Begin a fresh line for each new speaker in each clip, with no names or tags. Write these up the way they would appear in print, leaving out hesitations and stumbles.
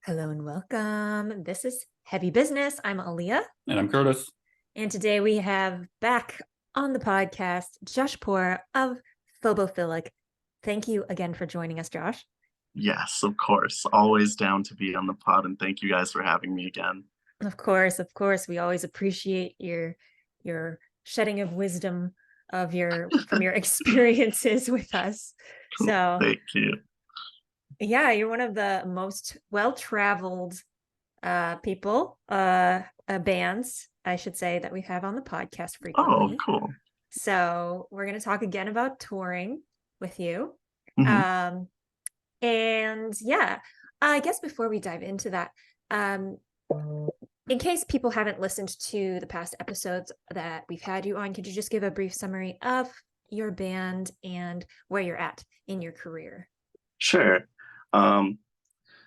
Hello and welcome. This is Heavy Business. I'm Aaliyah.
And I'm Curtis.
And today we have back on the podcast Josh Poer of Phobophilic. Thank you again for joining us, Josh.
Yes, of course. Always down to be on the pod, and thank you guys for having me again.
Of course. We always appreciate your shedding of wisdom from your experiences with us. So
thank you.
Yeah, you're one of the most well-traveled people, bands, I should say, that we have on the podcast frequently.
Oh, cool.
So we're going to talk again about touring with you.
Mm-hmm.
And yeah, I guess before we dive into that, in case people haven't listened to the past episodes that we've had you on, could you just give a brief summary of your band and where you're at in your career?
Sure.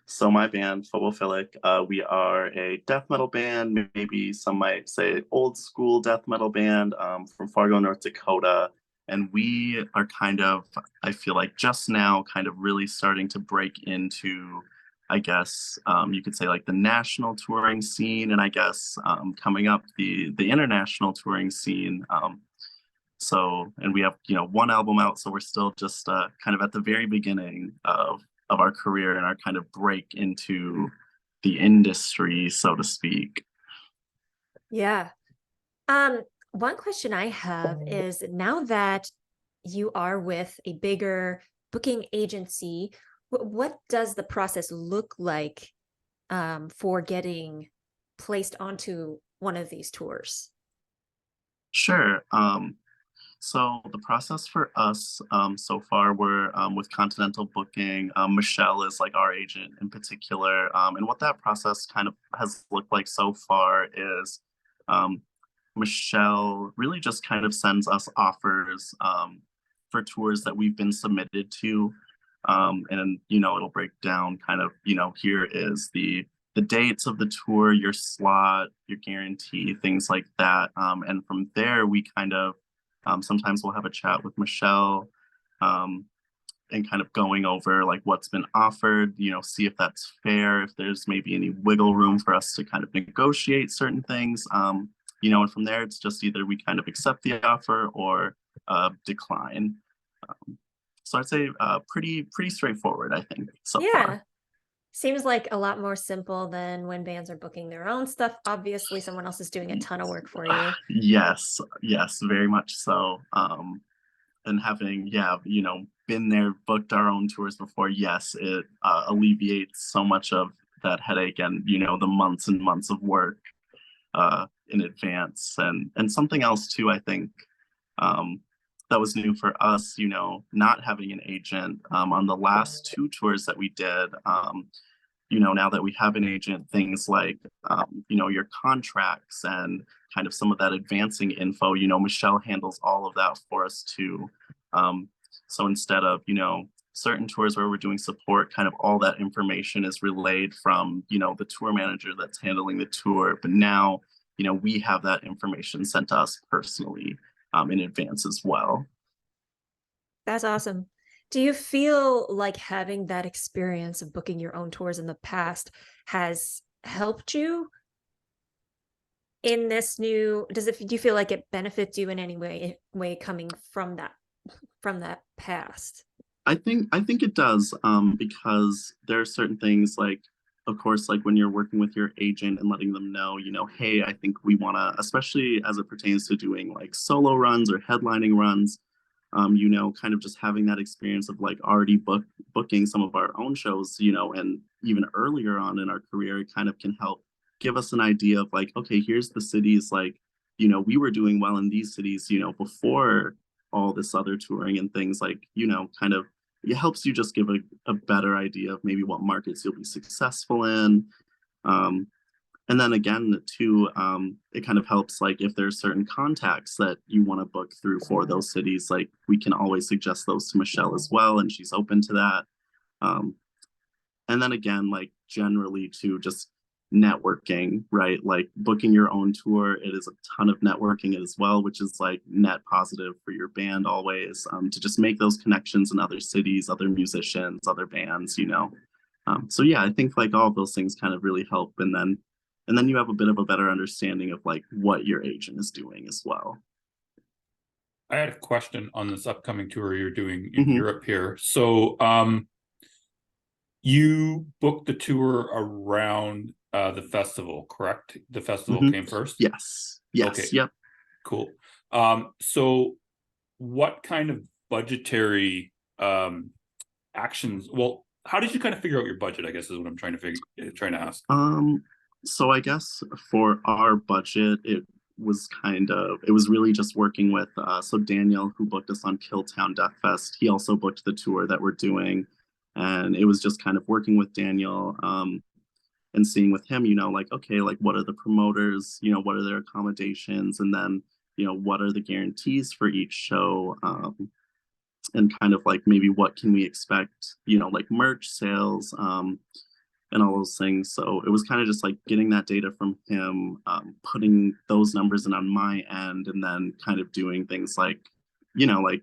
So my band, Phobophilic, we are a death metal band, maybe some might say old school death metal band from Fargo, North Dakota. And we are kind of, I feel like just now kind of really starting to break into, I guess, you could say like the national touring scene, and I guess coming up the international touring scene. And we have, one album out, so we're still just kind of at the very beginning of our career and our kind of break into the industry, so to speak.
Yeah. One question I have is, now that you are with a bigger booking agency, what does the process look like for getting placed onto one of these tours?
Sure. So the process for us so far, we're with Continental Booking. Michelle is like our agent in particular. And what that process kind of has looked like so far is Michelle really just kind of sends us offers for tours that we've been submitted to. And, it'll break down kind of, here is the dates of the tour, your slot, your guarantee, things like that. And from there, we kind of, sometimes we'll have a chat with Michelle and kind of going over like what's been offered, see if that's fair, if there's maybe any wiggle room for us to kind of negotiate certain things. And from there, it's just either we kind of accept the offer or decline. So I'd say pretty straightforward, I think, so far.
Seems like a lot more simple than when bands are booking their own stuff. Obviously, someone else is doing a ton of work for you.
Yes, very much so. And having, been there, booked our own tours before, yes, it alleviates so much of that headache and, the months and months of work in advance. And something else too, I think, that was new for us, not having an agent on the last two tours that we did. Now that we have an agent, things like, your contracts and kind of some of that advancing info, Michelle handles all of that for us too. So instead of, certain tours where we're doing support, kind of all that information is relayed from, the tour manager that's handling the tour. But now, we have that information sent to us personally in advance as well.
That's awesome. Do you feel like having that experience of booking your own tours in the past has helped you in this new, do you feel like it benefits you in any way coming from that past?
I think it does, because there are certain things like, of course, like when you're working with your agent and letting them know, hey, I think we want to, especially as it pertains to doing like solo runs or headlining runs, kind of just having that experience of like already booking some of our own shows, and even earlier on in our career, it kind of can help give us an idea of like, okay, here's the cities, like, we were doing well in these cities, before all this other touring and things, like, kind of, it helps you just give a better idea of maybe what markets you'll be successful in. And then again, too, it kind of helps, like, if there's certain contacts that you want to book through for those cities, like, we can always suggest those to Michelle as well, and she's open to that. And then again, like, generally, too, just networking, right? Like, booking your own tour, it is a ton of networking as well, which is, like, net positive for your band always, to just make those connections in other cities, other musicians, other bands, So yeah, I think like all of those things kind of really help, and then you have a bit of a better understanding of like what your agent is doing as well.
I had a question on this upcoming tour you're doing in
Hmm.
Europe here. So, you booked the tour around the festival, correct? The festival
Hmm.
came first?
Yes. Yes.
Okay,
Yep.
cool. So what kind of budgetary actions? Well, how did you kind of figure out your budget, I guess is what I'm trying to ask.
Um, so I guess for our budget, it was really just working with so Daniel, who booked us on Killtown Death Fest, he also booked the tour that we're doing. And it was just kind of working with Daniel, and seeing with him, like, okay, like what are the promoters, what are their accommodations, and then, what are the guarantees for each show, and kind of like maybe what can we expect, like merch sales, and all those things. So it was kind of just like getting that data from him, putting those numbers in on my end, and then kind of doing things like, like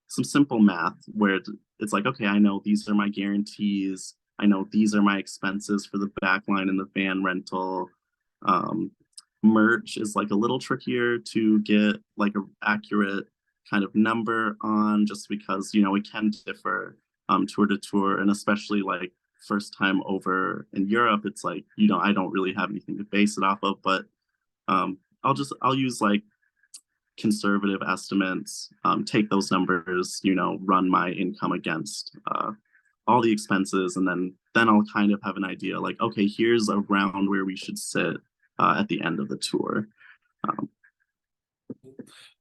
some simple math where it's like, okay, I know these are my guarantees. I know these are my expenses for the backline and the van rental. Um, Merch is like a little trickier to get like a accurate kind of number on, just because it can differ tour to tour, and especially like first time over in Europe, it's like, I don't really have anything to base it off of, but I'll use like conservative estimates, take those numbers, run my income against all the expenses, and then I'll kind of have an idea like, okay, here's around where we should sit at the end of the tour. Um,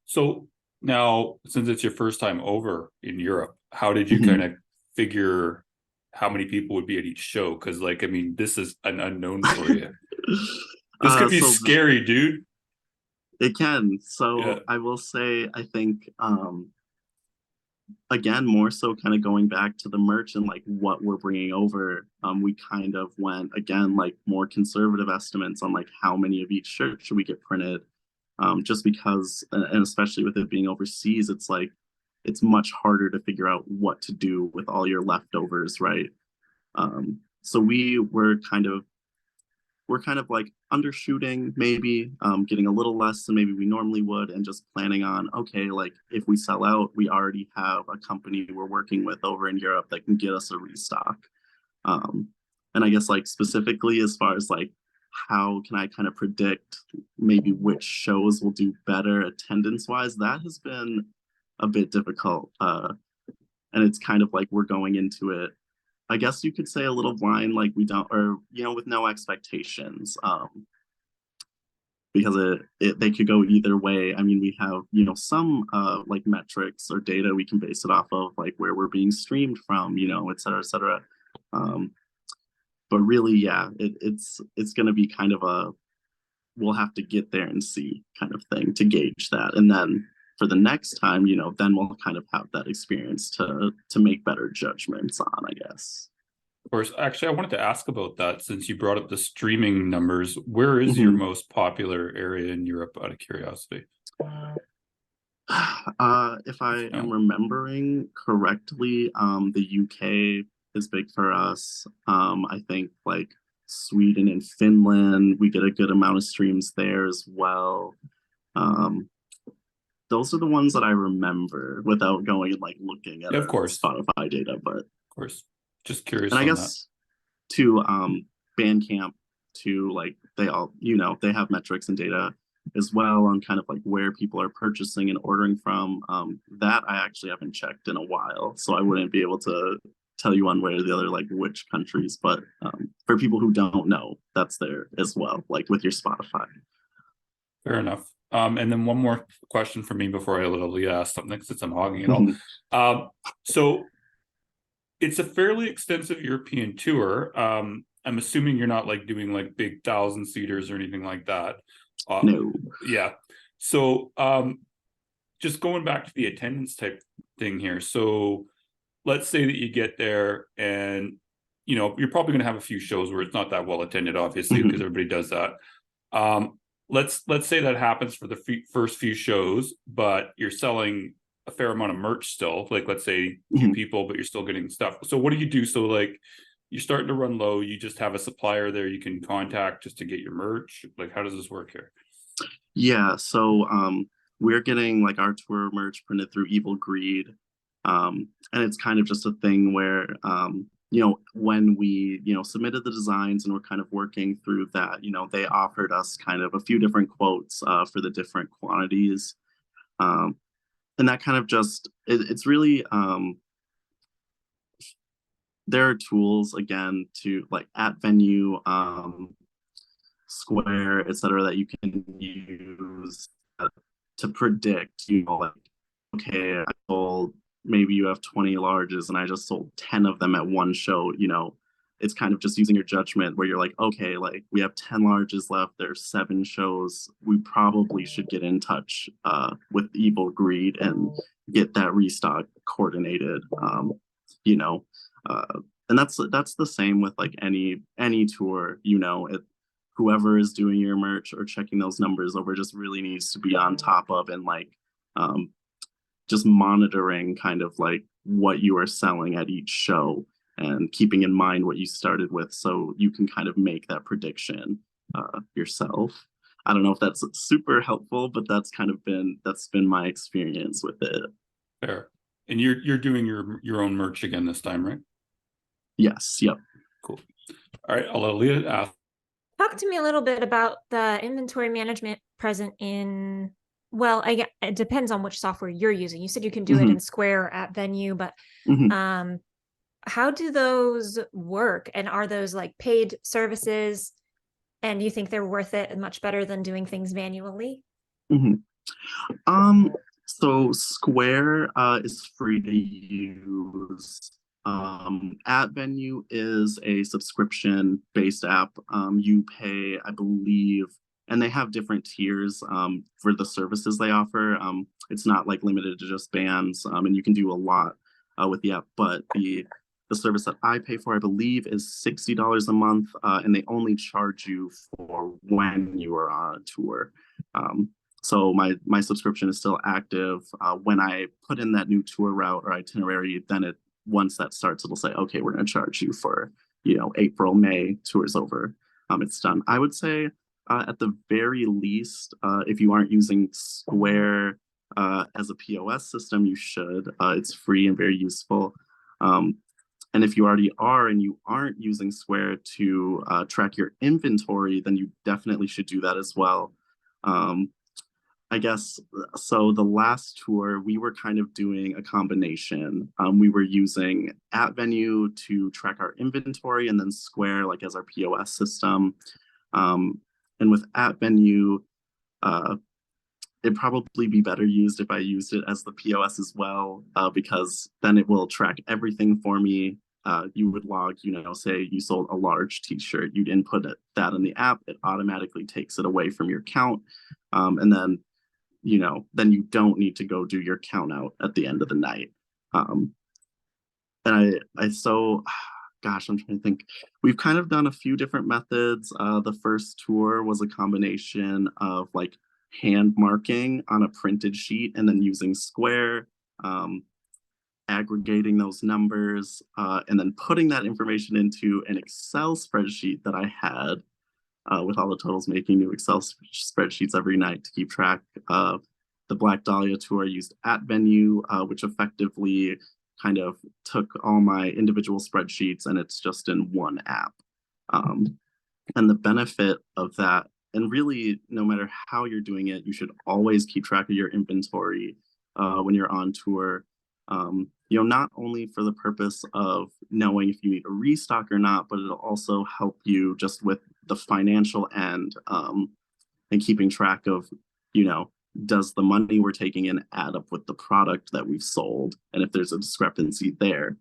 So now, since it's your first time over in Europe, how did you kind
mhm.
of figure how many people would be at each show? Because, like, I mean, this is an unknown for you. This could be
So
scary, dude.
it can.
Yeah,
So I will say, I think, again, more so kind of going back to the merch and like what we're bringing over, we kind of went again like more conservative estimates on like how many of each shirt should we get printed, just because, and especially with it being overseas, it's like it's much harder to figure out what to do with all your leftovers, right? So we're kind of like undershooting, maybe, getting a little less than maybe we normally would, and just planning on, okay, like if we sell out, we already have a company we're working with over in Europe that can get us a restock. um, and I guess like specifically as far as like how can I kind of predict maybe which shows will do better attendance wise, that has been a bit difficult, and it's kind of like we're going into it, I guess you could say, a little blind, like we don't, or with no expectations, because they could go either way. I mean, we have some like metrics or data we can base it off of, like where we're being streamed from, et cetera, et cetera. Um, but really, yeah, it's going to be kind of a we'll have to get there and see kind of thing to gauge that, and then for the next time, then we'll kind of have that experience to make better judgments on, I guess.
of course. Actually, I wanted to ask about that since you brought up the streaming numbers. Where is your
Mhm.
most popular area in Europe, out of curiosity?
If I
You
am
know,
remembering correctly, the UK is big for us. I think like Sweden and Finland, we get a good amount of streams there as well. Um, those are the ones that I remember without going and like looking at
yeah,
our Spotify data. But
of course. Just
and
curious
I
on that.
guess to Bandcamp, to like they all they have metrics and data as well on kind of like where people are purchasing and ordering from. That I actually haven't checked in a while, so I wouldn't be able to tell you one way or the other like which countries. But for people who don't know, that's there as well, like with your Spotify.
Fair enough. And then one more question for me before I literally ask something since I'm hogging it all.
Mhm.
So it's a fairly extensive European tour. I'm assuming you're not like doing like big 1,000 seaters or anything like that.
No.
Yeah. So just going back to the attendance type thing here. So let's say that you get there and you're probably going to have a few shows where it's not that well attended, obviously, because
Mhm.
everybody does that. Let's say that happens for the first few shows, but you're selling a fair amount of merch still. Like let's say two
Mhm.
people, but you're still getting stuff. So what do you do? So like you're starting to run low, you just have a supplier there you can contact just to get your merch? Like, how does this work here?
Yeah, so we're getting like our tour merch printed through Evil Greed. And it's kind of just a thing where when we, submitted the designs and we're kind of working through that, they offered us kind of a few different quotes for the different quantities. And that kind of just it's really there are tools again to like at venue, Square, etc., that you can use to predict, like, okay, I sold, maybe you have 20 larges and I just sold 10 of them at one show. It's kind of just using your judgment where you're like, okay, like we have 10 larges left, there's 7 shows, we probably should get in touch with Evil Greed and get that restock coordinated. you know and that's the same with like any tour. Whoever is doing your merch or checking those numbers over just really needs to be on top of and like just monitoring kind of like what you are selling at each show and keeping in mind what you started with so you can kind of make that prediction yourself. I don't know if that's super helpful, but that's been my experience with it.
Fair. And you're doing your own merch again this time, right?
Yes. Yep.
Cool. All right, I'll let Leah ask.
Talk to me a little bit about the inventory management present in, well, it depends on which software you're using. You said you can do it in Square or at Venue, but how do those work? And are those like paid services? And do you think they're worth it and much better than doing things manually?
So Square is free to use. At Venue is a subscription-based app. You pay, I believe, and they have different tiers for the services they offer. It's not like limited to just bands, and you can do a lot with the app. But the service that I pay for, I believe, is $60 a month, and they only charge you for when you are on a tour. So my subscription is still active. When I put in that new tour route or itinerary, then once that starts, it'll say, okay, we're going to charge you for, April, May, tours over. It's done. I would say at the very least, if you aren't using Square as a POS system, you should. It's free and very useful. And if you already are and you aren't using Square to track your inventory, then you definitely should do that as well. I guess, so the last tour, we were kind of doing a combination. We were using at Venue to track our inventory and then Square like as our POS system. And with at Venue, it'd probably be better used if I used it as the POS as well, because then it will track everything for me. You would log, say you sold a large t-shirt, you'd input that in the app, it automatically takes it away from your count. And then then you don't need to go do your count out at the end of the night. And gosh, I'm trying to think. We've kind of done a few different methods. The first tour was a combination of like hand marking on a printed sheet and then using Square, aggregating those numbers, and then putting that information into an Excel spreadsheet that I had. With all the totals, making new Excel spreadsheets every night to keep track of. The Black Dahlia tour used at Venue, which effectively kind of took all my individual spreadsheets and it's just in one app. And the benefit of that, and really no matter how you're doing it, you should always keep track of your inventory when you're on tour. Not only for the purpose of knowing if you need a restock or not, but it'll also help you just with the financial end, and keeping track of, does the money we're taking in add up with the product that we've sold? And if there's a discrepancy there.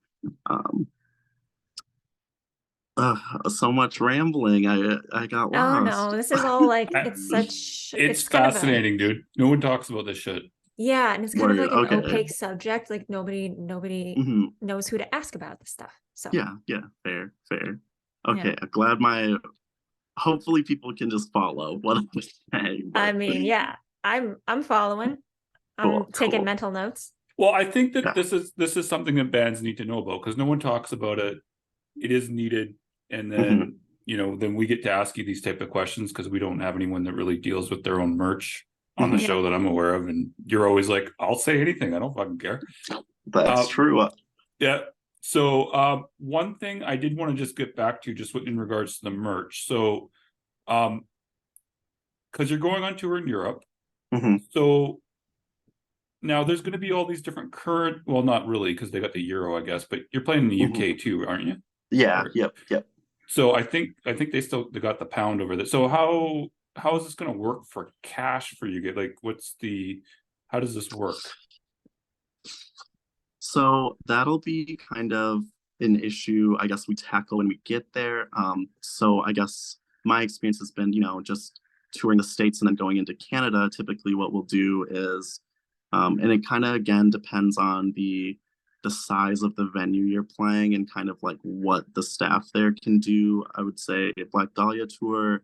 So much rambling. I got lost.
Oh no, this is all like, it's
fascinating, dude. No one talks about this shit.
Yeah, and it's kind of like an opaque subject. Like nobody knows who to ask about this stuff. So
yeah, fair. Okay, I'm glad hopefully people can just follow what I'm saying.
But... I mean, yeah, I'm following. I'm taking mental notes.
Well, I think that this is something that bands need to know about because no one talks about it. it is needed. And then, then we get to ask you these type of questions because we don't have anyone that really deals with their own merch on the show that I'm aware of. And you're always like, I'll say anything. I don't fucking care.
That's true.
Yeah. So one thing I did want to just get back to just in regards to the merch. So because you're going on tour in Europe. So now there's going to be all these different current, well, not really because they got the euro, I guess, but you're playing in the UK too, aren't you?
Yeah.
Or,
Yep.
So I think they got the pound over there. So how is this going to work for cash for you? Like, how does this work?
So that'll be kind of an issue, I guess, we tackle when we get there. So I guess my experience has been, just touring the States and then going into Canada. Typically what we'll do is, and it kind of, again, depends on the size of the venue you're playing and kind of like what the staff there can do. I would say Black Dahlia tour,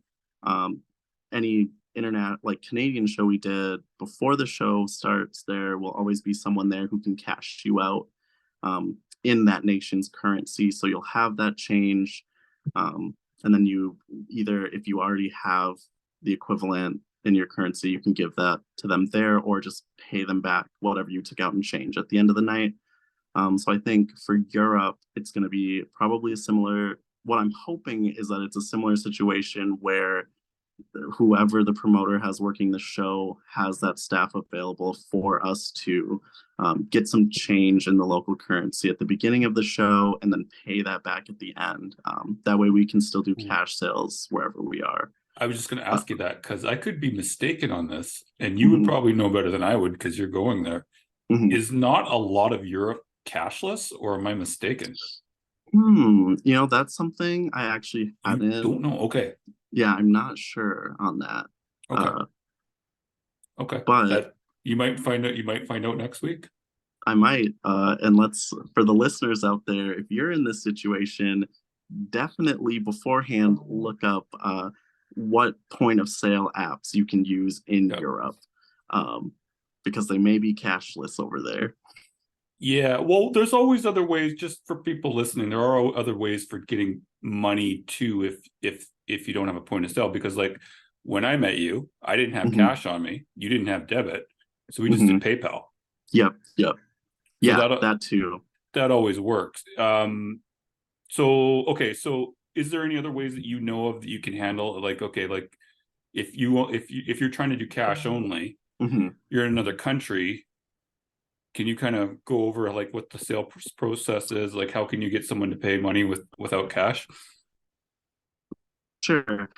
any internet like Canadian show we did before the show starts, there will always be someone there who can cash you out in that nation's currency. So you'll have that change. And then you either, if you already have the equivalent in your currency, you can give that to them there or just pay them back whatever you took out in change at the end of the night. So I think for Europe, it's going to be probably a similar, what I'm hoping is that it's a similar situation where whoever the promoter has working the show has that staff available for us to get some change in the local currency at the beginning of the show and then pay that back at the end. That way we can still do cash sales wherever we are.
I was just going to ask you that because I could be mistaken on this, and you would probably know better than I would because you're going there. Is not a lot of Europe cashless, or am I mistaken?
That's something I actually
don't know. Okay.
Yeah, I'm not sure on that.
Okay.
But
you might find out. You might find out next week.
I might. And for the listeners out there, if you're in this situation, definitely beforehand look up what point of sale apps you can use in Europe, because they may be cashless over there.
Yeah, well, there's always other ways. Just for people listening, there are other ways for getting money too, if you don't have a point of sale. Because like when I met you, I didn't have cash on me. You didn't have debit, so we just did PayPal.
Yep.
So
yeah, that too.
That always works. So is there any other ways that you know of that you can handle? Like, okay, like if you're trying to do cash only, you're in another country. Can you kind of go over like what the sale process is? Like, how can you get someone to pay money without cash?
Sure.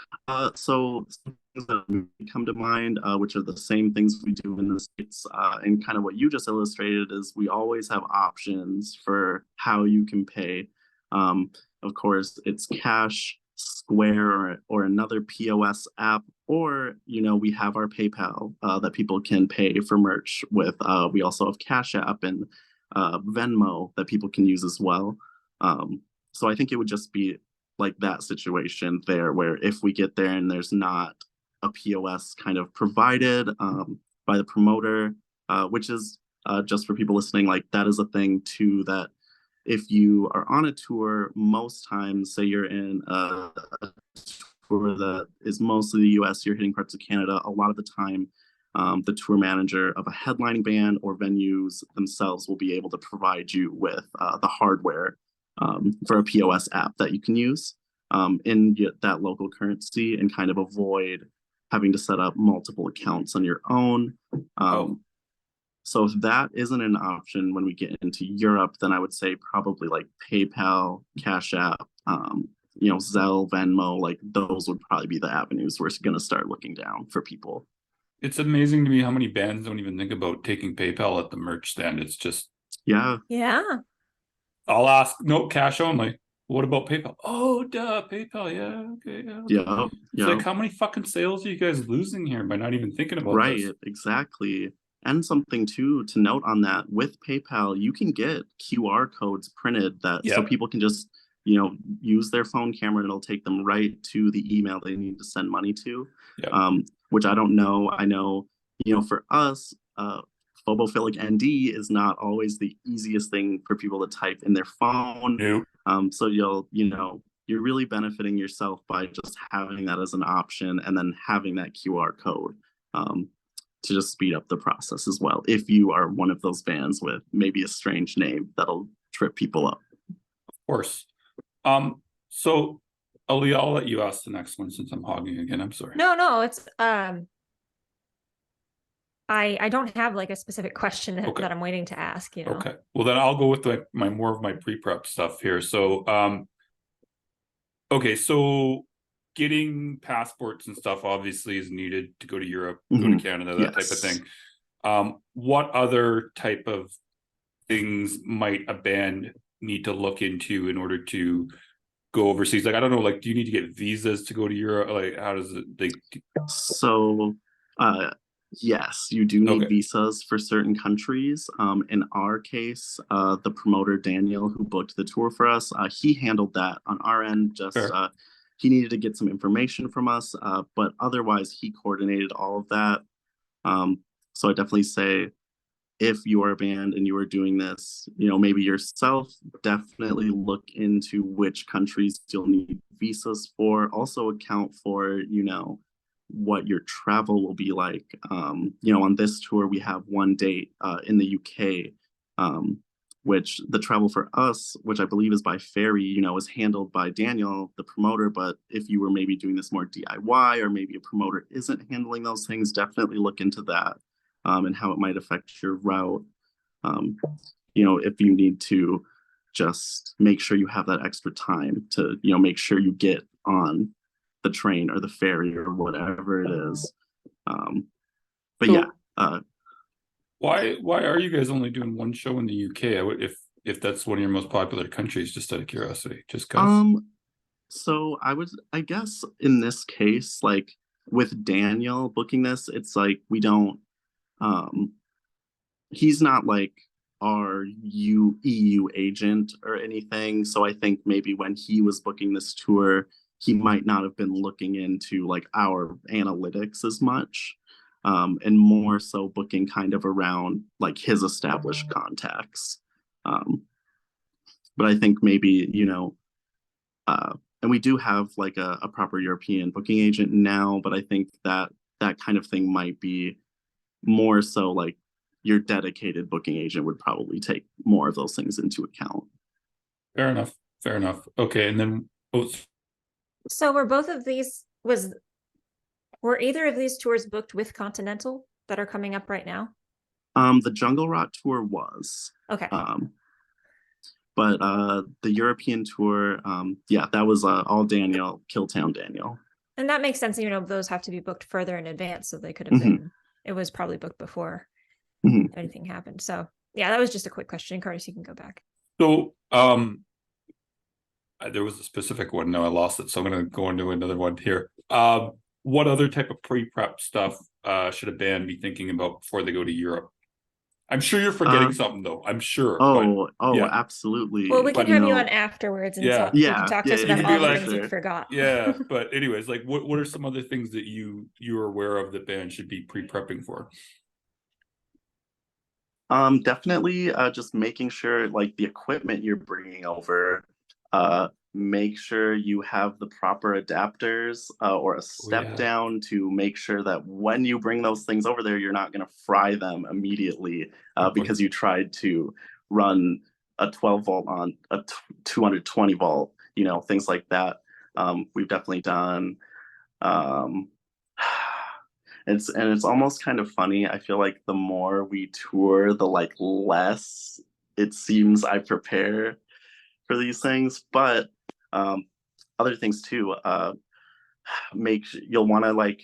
So some things that come to mind, which are the same things we do in the States, and kind of what you just illustrated is we always have options for how you can pay. Of course, it's cash, Square, or another POS app, or we have our PayPal that people can pay for merch with. We also have Cash App and Venmo that people can use as well. So I think it would just be like that situation there where if we get there and there's not a POS kind of provided by the promoter, which is just for people listening, like that is a thing too, that if you are on a tour, most times, say you're in a tour that is mostly the US, you're hitting parts of Canada, a lot of the time, the tour manager of a headlining band or venues themselves will be able to provide you with the hardware for a POS app that you can use in that local currency and kind of avoid having to set up multiple accounts on your own. So if that isn't an option when we get into Europe, then I would say probably like PayPal, Cash App, Zelle, Venmo, like those would probably be the avenues we're going to start looking down for people.
It's amazing to me how many bands don't even think about taking PayPal at the merch stand. It's just
yeah.
I'll ask, no, cash only. What about PayPal? Oh, duh, PayPal. Yeah, okay.
Yeah.
It's like, how many fucking sales are you guys losing here by not even thinking about this?
Right, exactly. And something too to note on that, with PayPal, you can get QR codes printed so people can just, use their phone camera and it'll take them right to the email they need to send money to. Which I don't know. I know, for us, Phobophilic ND is not always the easiest thing for people to type in their phone.
Nope.
So you're really benefiting yourself by just having that as an option and then having that QR code to just speed up the process as well. If you are one of those bands with maybe a strange name that'll trip people up.
Of course. So Aaliyah, I'll let you ask the next one since I'm hogging again. I'm sorry.
No, it's I don't have like a specific question
Okay.
that I'm waiting to ask,
Okay. Well, then I'll go with my more of my pre-prep stuff here. So, okay, so getting passports and stuff obviously is needed to go to Europe, go to Canada, that type of thing. What other type of things might a band need to look into in order to go overseas? Like, I don't know, like, do you need to get visas to go to Europe? Like, how does it
So yes, you do need visas for certain countries. In our case, the promoter Daniel, who booked the tour for us, he handled that on our end. Just he needed to get some information from us, but otherwise he coordinated all of that. So I definitely say, if you are a band and you are doing this, maybe yourself, definitely look into which countries you'll need visas for. Also account for, what your travel will be like. On this tour, we have one date in the UK, which the travel for us, which I believe is by ferry, is handled by Daniel, the promoter. But if you were maybe doing this more DIY, or maybe a promoter isn't handling those things, definitely look into that and how it might affect your route. If you need to just make sure you have that extra time to, make sure you get on the train or the ferry or whatever it is. But
so,
yeah.
Why are you guys only doing one show in the UK? If that's one of your most popular countries, just out of curiosity, just because.
So I guess in this case, like with Daniel booking this, it's like we don't he's not like our EU agent or anything. So I think maybe when he was booking this tour, he might not have been looking into like our analytics as much, and more so booking kind of around like his established contacts. But I think maybe, and we do have like a proper European booking agent now, but I think that kind of thing might be more so like your dedicated booking agent would probably take more of those things into account.
Fair enough. Okay, and then
so were either of these tours booked with Continental that are coming up right now?
The Jungle Rot tour was.
Okay.
But the European tour, that was all Daniel, Killtown Daniel.
And that makes sense. Those have to be booked further in advance, so they could have been. It was probably booked before anything happened. So yeah, that was just a quick question. Curtis, you can go back.
So there was a specific one. No, I lost it. So I'm going to go into another one here. What other type of pre-prep stuff should a band be thinking about before they go to Europe? I'm sure you're forgetting something though. I'm sure.
Yeah. Absolutely.
Well, we can have you on afterwards and talk. You can talk to us about all the things you forgot.
Yeah, but anyways, like what are some other things that you're aware of that bands should be pre-prepping for?
Definitely just making sure like the equipment you're bringing over, make sure you have the proper adapters or a step down to make sure that when you bring those things over there, you're not going to fry them immediately because you tried to run a 12 volt on a 220 volt, things like that. We've definitely done. It's almost kind of funny. I feel like the more we tour, the like less it seems I prepare for these things. But other things too, you'll want to like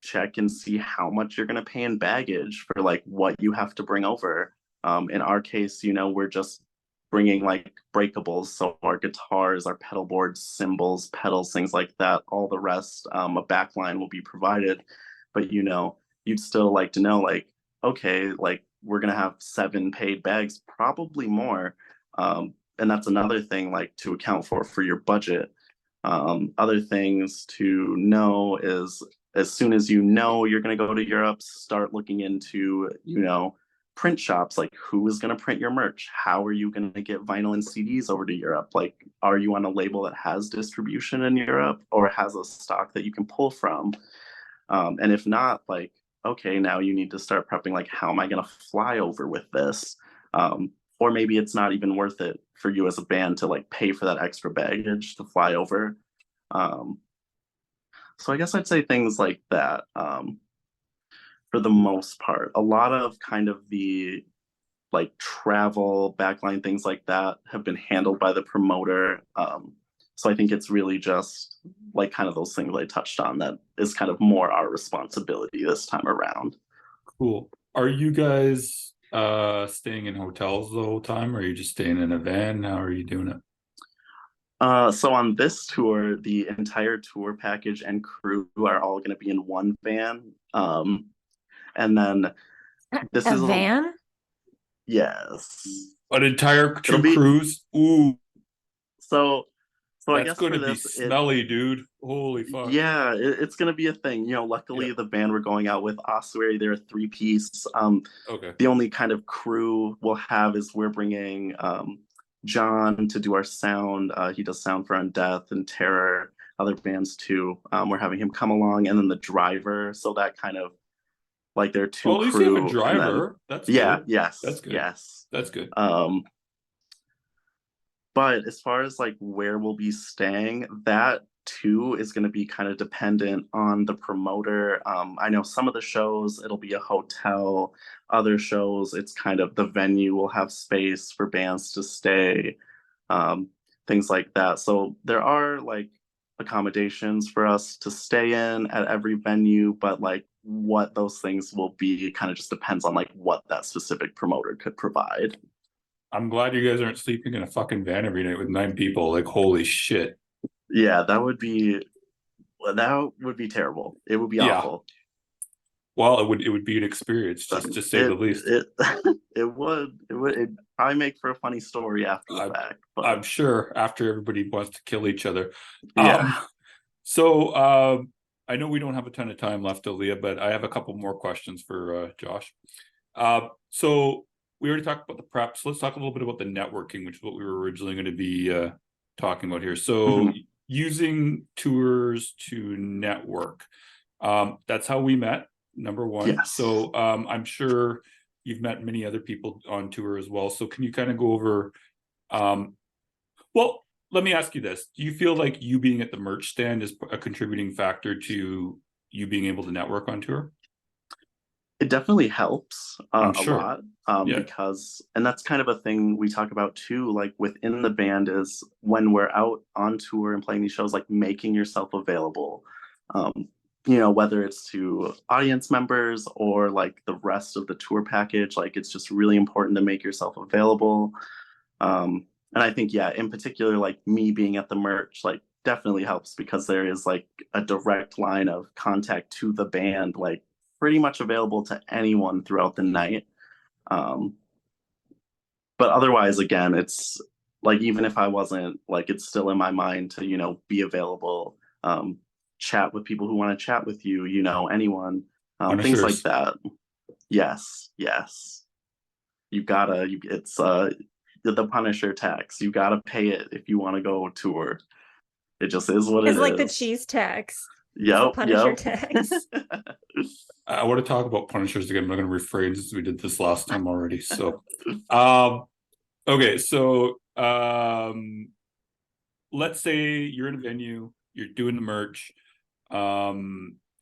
check and see how much you're going to pay in baggage for like what you have to bring over. In our case, we're just bringing like breakables, so our guitars, our pedal boards, cymbals, pedals, things like that. All the rest, a backline will be provided. But you'd still like to know, like, okay, like we're gonna have 7 paid bags, probably more. And that's another thing like to account for your budget. Other things to know is as soon as you're going to go to Europe, start looking into, print shops, like who is going to print your merch? How are you going to get vinyl and CDs over to Europe? Like, are you on a label that has distribution in Europe or has a stock that you can pull from? And if not, like, okay, now you need to start prepping, like, how am I going to fly over with this? Or maybe it's not even worth it for you as a band to like pay for that extra baggage to fly over. Um, so I guess I'd say things like that. For the most part, a lot of kind of the like travel backline things like that have been handled by the promoter. So I think it's really just like kind of those things I touched on that is kind of more our responsibility this time around.
Cool. Are you guys staying in hotels the whole time, or are you just staying in a van? How are you doing it?
So on this tour, the entire tour package and crew are all going to be in one van. And then this
A
is
van?
yes,
An entire
it'll
two
be
cruise? Ooh,
so. So I
that's
guess
going
for
to be
this, it
smelly, dude. Holy fuck.
yeah, it's gonna be a thing. You know, luckily
Yeah.
the band we're going out with, Ossuary, they're a three-piece.
Okay.
The only kind of crew we'll have is we're bringing John to do our sound. He does sound for Undeath and Terror, other bands too. We're having him come along, and then the driver. So that kind of like there are two
Well, at least you have a
crew, and then
driver. That's
yeah,
good. That's
yes,
good.
yes.
That's good.
But as far as like where we'll be staying, that too is going to be kind of dependent on the promoter. I know some of the shows it'll be a hotel, other shows it's kind of the venue will have space for bands to stay, um, things like that. So there are like accommodations for us to stay in at every venue, but like what those things will be kind of just depends on like what that specific promoter could provide.
I'm glad you guys aren't sleeping in a fucking van every night with 9 people. Like, holy shit.
Yeah, that would be terrible. It would be
Yeah.
awful.
Well, it would be an experience, just to say the
It
least.
it it'd probably make for a funny story after the fact.
I'm
But
sure after everybody wants to kill each other.
yeah.
So I know we don't have a ton of time left, Aaliyah, but I have a couple more questions for Josh. So we already talked about the prep. So let's talk a little bit about the networking, which is what we were originally going to be talking about here. So using tours to network. That's how we met, number one.
Yes.
So I'm sure you've met many other people on tour as well. So can you kind of go over well, let me ask you this. Do you feel like you being at the merch stand is a contributing factor to you being able to network on tour?
It definitely helps
I'm
a
sure.
lot,
Yeah.
because, and that's kind of a thing we talk about too, like within the band is when we're out on tour and playing these shows, like making yourself available. Whether it's to audience members or like the rest of the tour package, like it's just really important to make yourself available. And I think, yeah, in particular, like me being at the merch, like definitely helps because there is like a direct line of contact to the band, like pretty much available to anyone throughout the night. Um, but otherwise, again, it's like even if I wasn't, like it's still in my mind to, be available, chat with people who want to chat with you, anyone, things like
Punishers.
that. Yes, yes. It's the Punisher tax. You gotta pay it if you want to go tour. It just is what
It's
it
like the
is.
cheese tax. It's the
Yep,
Punisher
yep.
tax.
I want to talk about Punishers again. I'm not going to refrain since we did this last time already. So, okay. So, let's say you're in a venue, you're doing the merch, a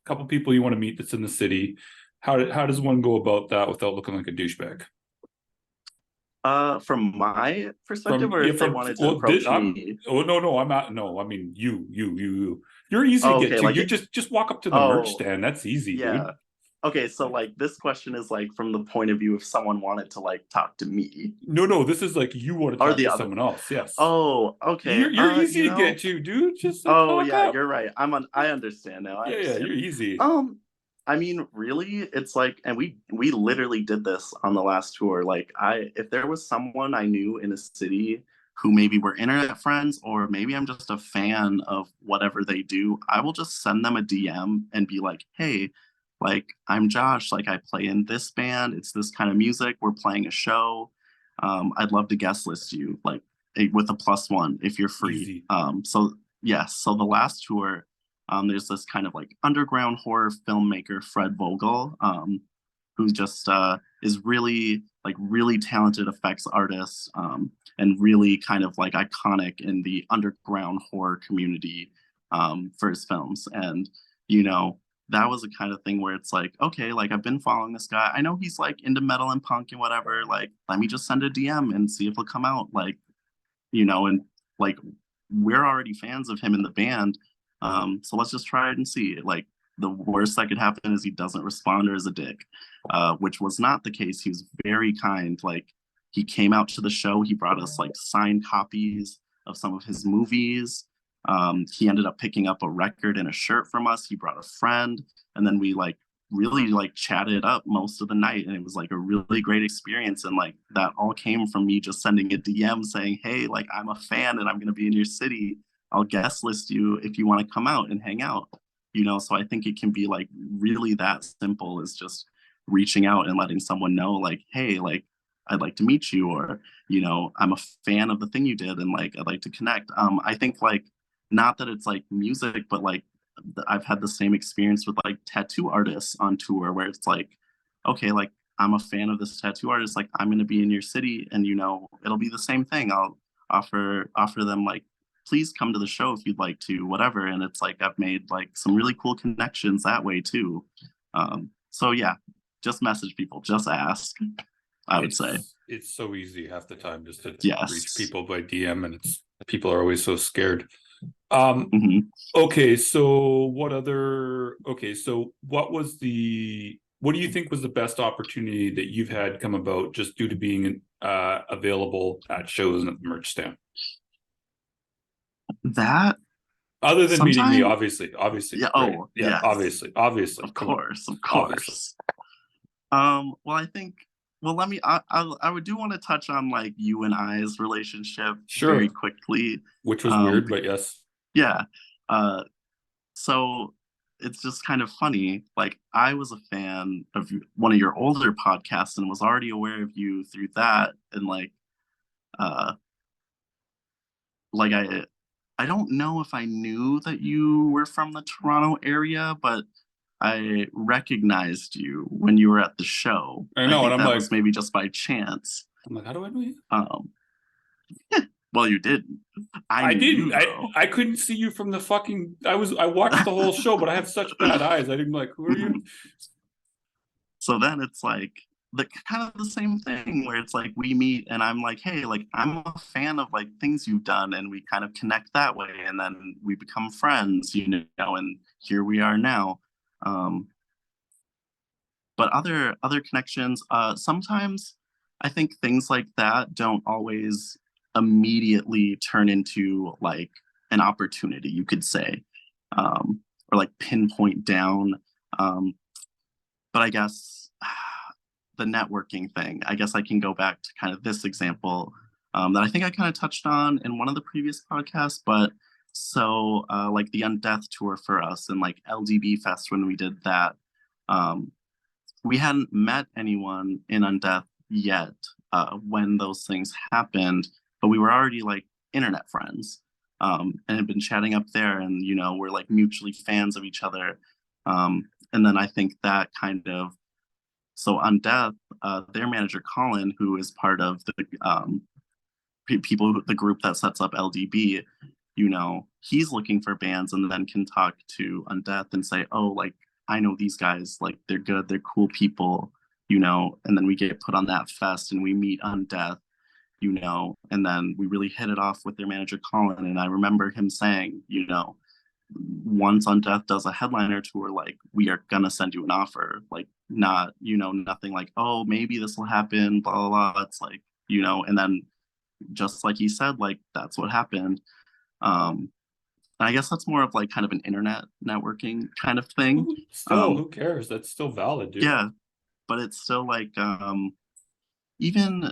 couple people you want to meet that's in the city. How does one go about that without looking like a douchebag?
From my perspective, or if they wanted to approach me.
No, I'm not. No, I mean you. You're easy to
Oh,
get
okay,
to.
like
You just walk up to the merch
oh,
stand. That's easy, dude.
yeah. Okay, so like this question is like from the point of view if someone wanted to like talk to me
No, this is like you want to
or
talk
the
to
other.
someone else. Yes,
Oh, okay.
you're easy to get to, dude. Just like
Oh
walk
yeah,
up.
you're right. I understand now. I
Yeah,
understand.
you're easy.
I mean, really, it's like, and we literally did this on the last tour. Like, if there was someone I knew in a city who maybe were internet friends, or maybe I'm just a fan of whatever they do, I will just send them a DM and be like, "Hey, like, I'm Josh, like I play in this band, it's this kind of music, we're playing a show. I'd love to guest list you, like with a +1 if you're free.
Easy.
So yes, so the last tour, there's this kind of like underground horror filmmaker, Fred Vogel, who just is really talented effects artist, and really kind of like iconic in the underground horror community, for his films. And you know, that was the kind of thing where it's like, okay, like I've been following this guy. I know he's like into metal and punk and whatever. Like, let me just send a DM and see if he'll come out. Like, and like we're already fans of him in the band. So let's just try it and see. Like, the worst that could happen is he doesn't respond or is a dick, which was not the case. He was very kind. Like, he came out to the show. He brought us like signed copies of some of his movies. He ended up picking up a record and a shirt from us. He brought a friend, and then we like really like chatted up most of the night, and it was like a really great experience. And like that all came from me just sending a DM saying, hey, like I'm a fan and I'm going to be in your city. I'll guest list you if you want to come out and hang out. So I think it can be like really that simple, is just reaching out and letting someone know, like, hey, like I'd like to meet you, or I'm a fan of the thing you did and like I'd like to connect. I think like, not that it's like music, but like I've had the same experience with like tattoo artists on tour, where it's like, okay, like I'm a fan of this tattoo artist, like I'm going to be in your city, and it'll be the same thing. I'll offer them like, please come to the show if you'd like to, whatever. And it's like I've made like some really cool connections that way too. So yeah, just message people, just ask, I would say.
It's so easy half the time just to
Yes.
reach people by DM, and people are always so scared.
Mhm.
Okay, so what do you think was the best opportunity that you've had come about just due to being available at shows and at the merch stand?
That
Other than meeting me,
sometime,
obviously.
yeah.
Right?
Oh,
Yeah,
yes.
obviously.
Of
Come on.
course, of
Obviously.
course. Well, I think, well, I would do want to touch on like you and I's relationship
Sure.
very quickly.
Which was weird, but yes.
Yeah. So it's just kind of funny. Like, I was a fan of one of your older podcasts and was already aware of you through that. And uh, like I don't know if I knew that you were from the Toronto area, but I recognized you when you were at the show.
I know,
think
and I'm
that
like,
was maybe just by chance.
I'm like, how do I know you?
Well, you didn't.
I
knew
didn't.
you, though.
I couldn't see you from the fucking. I watched the whole show, but I have such bad eyes. I didn't like. Who are you?
So then it's like the kind of the same thing where it's like we meet and I'm like, hey, like I'm a fan of like things you've done, and we kind of connect that way, and then we become friends, and here we are now. But other connections, sometimes I think things like that don't always immediately turn into like an opportunity, you could say, or like pinpoint down. But I guess the networking thing, I guess I can go back to kind of this example, that I think I kind of touched on in one of the previous podcasts. But so like the Undeath tour for us and like LDB Fest, when we did that, we hadn't met anyone in Undeath yet, when those things happened, but we were already like internet friends, and had been chatting up there, and we're like mutually fans of each other. And then I think that kind of, so Undeath, their manager Colin, who is part of the the group that sets up LDB, he's looking for bands, and then can talk to Undeath and say, oh, like I know these guys, like they're good, they're cool people, and then we get put on that fest and we meet Undeath, and then we really hit it off with their manager Colin. And I remember him saying, once Undeath does a headliner tour, like we are gonna send you an offer, like not, nothing like, oh, maybe this will happen, blah blah blah. It's like, and then just like he said, like that's what happened. And I guess that's more of like kind of an internet networking kind of thing.
Still, who cares? That's still valid, dude.
Yeah, but it's still like even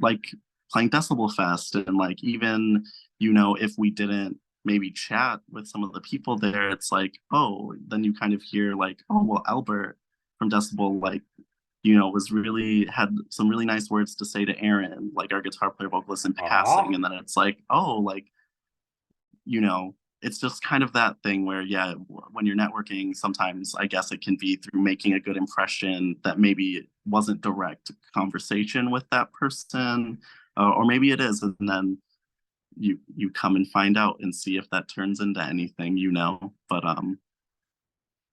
like playing Decibel Fest, and like even if we didn't maybe chat with some of the people there, it's like, oh, then you kind of hear like, oh, well, Albert from Decibel, like, was really had some really nice words to say to Aaron, like our guitar player vocalist in passing. And then it's like, oh, like, it's just kind of that thing where, yeah, when you're networking, sometimes I guess it can be through making a good impression that maybe wasn't direct conversation with that person, or maybe it is, and then you come and find out and see if that turns into anything, But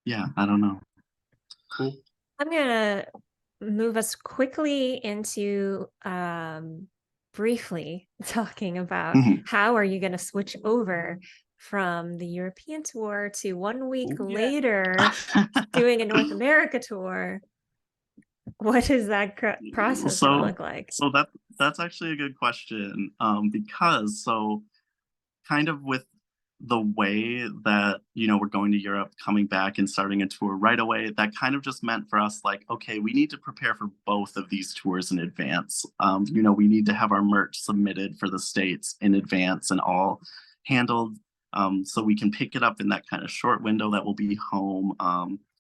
yeah, I don't know.
Cool.
I'm gonna move us quickly into briefly talking about how are you going to switch over from the European tour to 1 week later doing a North America tour. What is that process going to look like?
So that's actually a good question, because kind of with the way that we're going to Europe, coming back and starting a tour right away, that kind of just meant for us like, okay, we need to prepare for both of these tours in advance. We need to have our merch submitted for the States in advance and all handled, so we can pick it up in that kind of short window that we'll be home.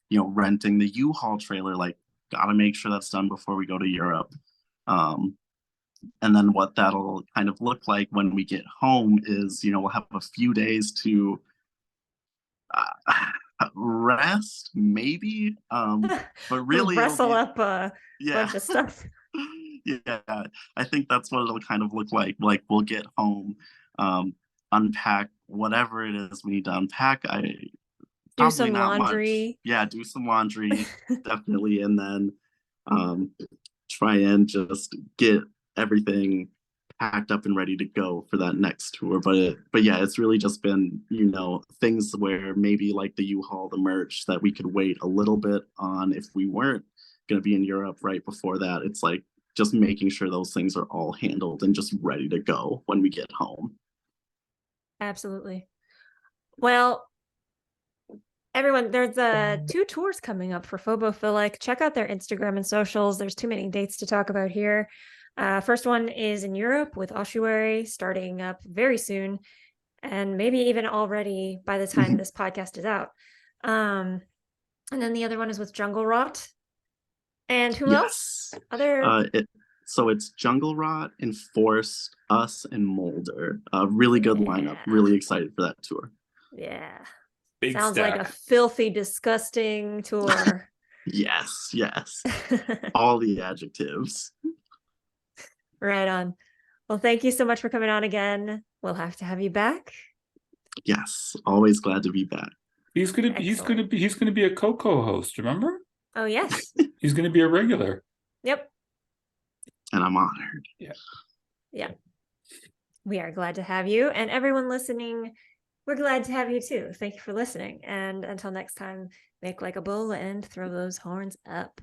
Renting the U-Haul trailer, like, gotta make sure that's done before we go to Europe. And then what that'll kind of look like when we get home is, we'll have a few days to rest, maybe. But really,
wrestle up a bunch of stuff.
Yeah, I think that's what it'll kind of look like. Like, we'll get home, unpack whatever it is we need to unpack.
Do some laundry.
Yeah, do some laundry, definitely, and then try and just get everything packed up and ready to go for that next tour. But yeah, it's really just been, things where maybe like the U-Haul, the merch, that we could wait a little bit on if we weren't going to be in Europe right before that. It's like just making sure those things are all handled and just ready to go when we get home.
Absolutely. Well, everyone, there's 2 tours coming up for Phobophilic. Check out their Instagram and socials. There's too many dates to talk about here. First one is in Europe with Ossuary, starting up very soon, and maybe even already by the time this podcast is out. And then the other one is with Jungle Rot. And who else?
It's Jungle Rot, Enforced, us, and Molder. Really good lineup. Really excited for that tour.
Yeah.
Big
Sounds
stack.
like a filthy, disgusting tour.
Yes. All the adjectives.
Right on. Well, thank you so much for coming on again. We'll have to have you back.
Yes, always glad to be back.
He's gonna be a co-host, remember?
Oh yes.
He's gonna be a regular.
Yep.
And I'm honored.
Yeah. We are glad to have you, and everyone listening, we're glad to have you too. Thank you for listening, and until next time, make like a bull and throw those horns up.